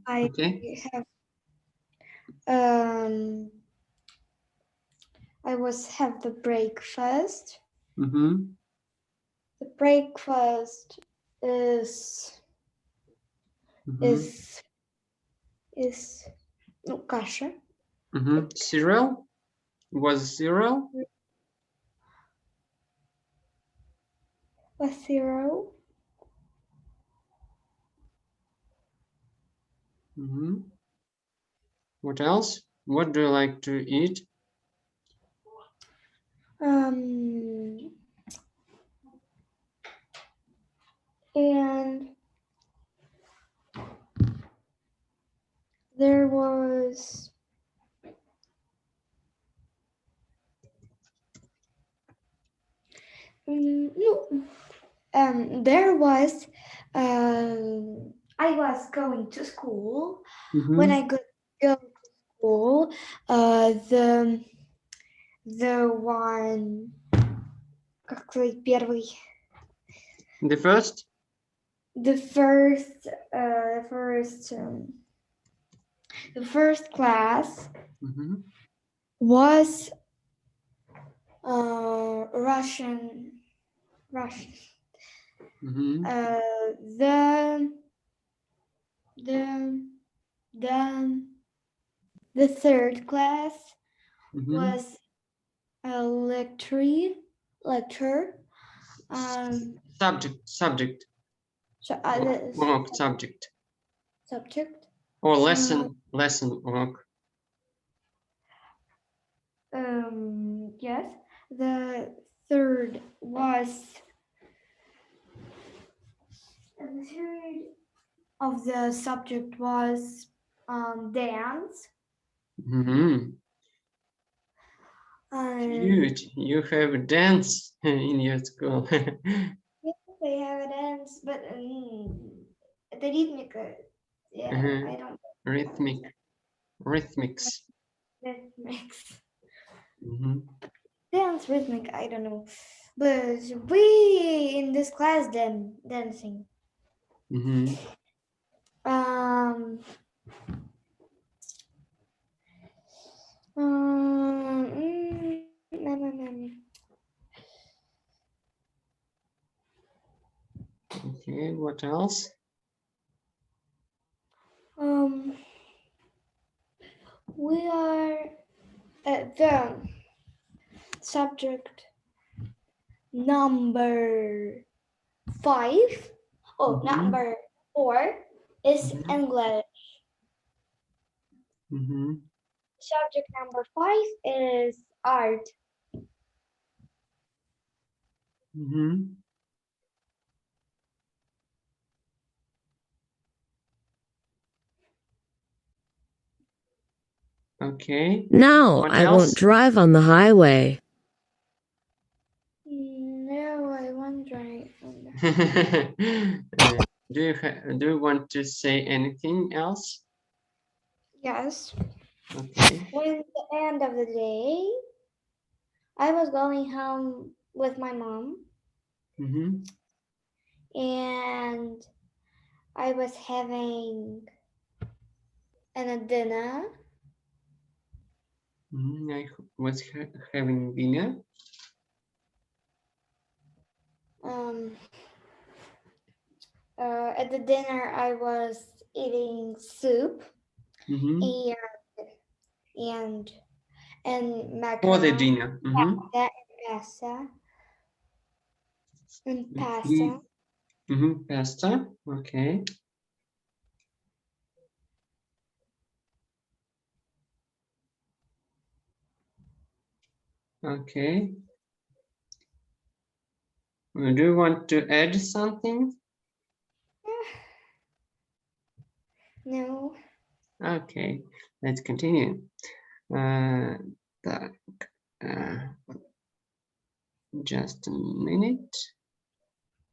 I Okay. have I was have the breakfast. The breakfast is is no kasha. Cereal? Was cereal? A zero. What else? What do you like to eat? And there was there was I was going to school. When I go to school, the one какой первый? The first? The first class was Russian. The third class was a lecture. Subject. So, Subject. subject. Or lesson work. Yes. The third was of the subject was dance. Cute. You have a dance in your school. Yes, they have a dance, but the rhythmic. Yeah, I don't. Rhythmics. Dance rhythmic, I don't know. But we in this class then dancing. Okay, what else? We are at the subject number 5. Number 4 is English. Subject number 5 is art. Okay. No, I won't drive on the highway. No, I won't drive on the do you want to say anything else? Yes. Okay. When the end of the day, I was going home with my mom. And I was having a dinner. I was having dinner. At the dinner, I was eating soup and macaroni. For the dinner. Pasta. And pasta. Pasta. Okay. Okay. Do you want to add something? No. Okay, let's continue. Just a minute.